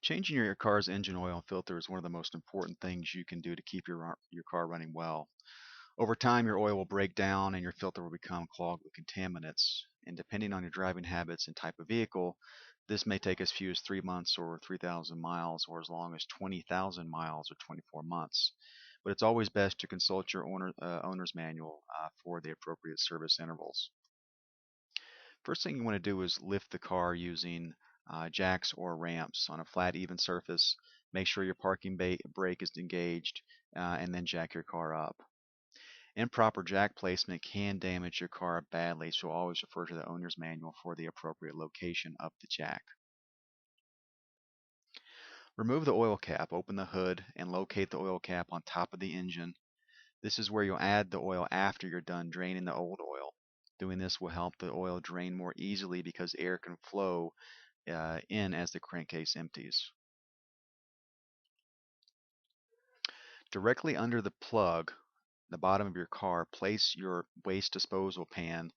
Changing your car's engine oil and filter is one of the most important things you can do to keep your car running well. Over time, your oil will break down and your filter will become clogged with contaminants. And depending on your driving habits and type of vehicle, this may take as few as 3 months or 3,000 miles, or as long as 20,000 miles or 24 months. But it's always best to consult your owner's manual for the appropriate service intervals. First thing you want to do is lift the car using jacks or ramps on a flat, even surface. Make sure your parking brake is engaged, and then jack your car up. Improper jack placement can damage your car badly, so always refer to the owner's manual for the appropriate location of the jack. Remove the oil cap, open the hood, and locate the oil cap on top of the engine. This is where you'll add the oil after you're done draining the old oil. Doing this will help the oil drain more easily because air can flow in as the crankcase empties. Directly under the plug, the bottom of your car, place your waste disposal pan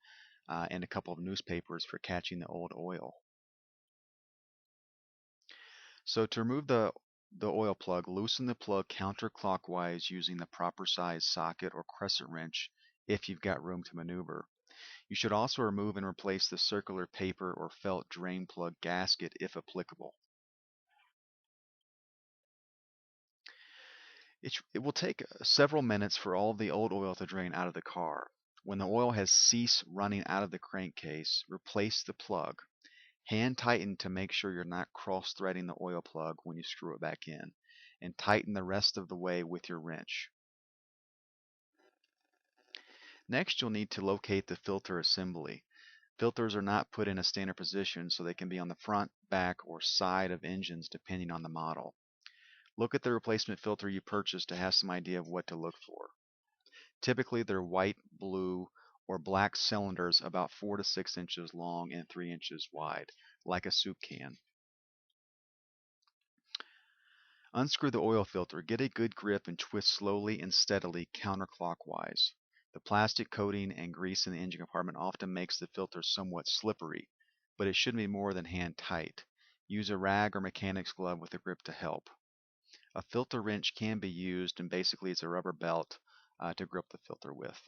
and a couple of newspapers for catching the old oil. So to remove the oil plug, loosen the plug counterclockwise using the proper size socket or crescent wrench if you've got room to maneuver. You should also remove and replace the circular paper or felt drain plug gasket if applicable. It will take several minutes for all of the old oil to drain out of the car. When the oil has ceased running out of the crankcase, replace the plug. Hand tighten to make sure you're not cross-threading the oil plug when you screw it back in, and tighten the rest of the way with your wrench. Next, you'll need to locate the filter assembly. Filters are not put in a standard position, so they can be on the front, back, or side of engines depending on the model. Look at the replacement filter you purchased to have some idea of what to look for. Typically, they're white, blue, or black cylinders about 4 to 6 inches long and 3 inches wide, like a soup can. Unscrew the oil filter. Get a good grip and twist slowly and steadily counterclockwise. The plastic coating and grease in the engine compartment often makes the filter somewhat slippery, but it shouldn't be more than hand tight. Use a rag or mechanic's glove with a grip to help. A filter wrench can be used, and basically it's a rubber belt to grip the filter with.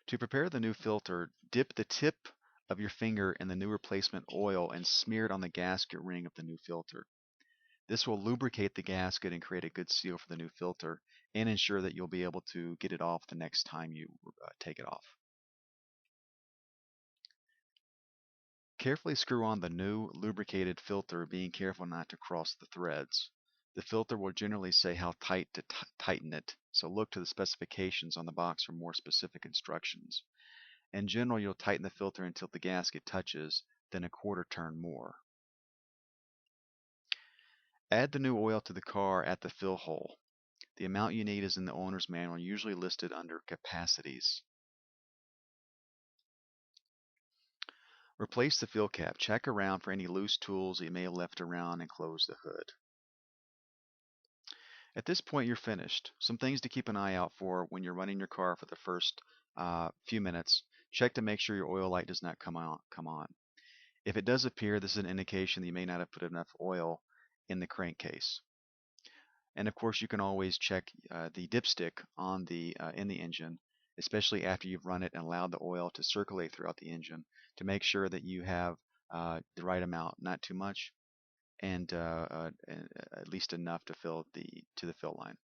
To prepare the new filter, dip the tip of your finger in the new replacement oil and smear it on the gasket ring of the new filter. This will lubricate the gasket and create a good seal for the new filter and ensure that you'll be able to get it off the next time you take it off. Carefully screw on the new lubricated filter, being careful not to cross the threads. The filter will generally say how tight to tighten it, so look to the specifications on the box for more specific instructions. In general, you'll tighten the filter until the gasket touches, then a quarter turn more. Add the new oil to the car at the fill hole. The amount you need is in the owner's manual, usually listed under capacities. Replace the fill cap. Check around for any loose tools that you may have left around and close the hood. At this point, you're finished. Some things to keep an eye out for when you're running your car for the first few minutes. Check to make sure your oil light does not come on. If it does appear, this is an indication that you may not have put enough oil in the crankcase. And of course, you can always check the dipstick on in the engine, especially after you've run it and allowed the oil to circulate throughout the engine, to make sure that you have the right amount, not too much, and at least enough to fill the fill line.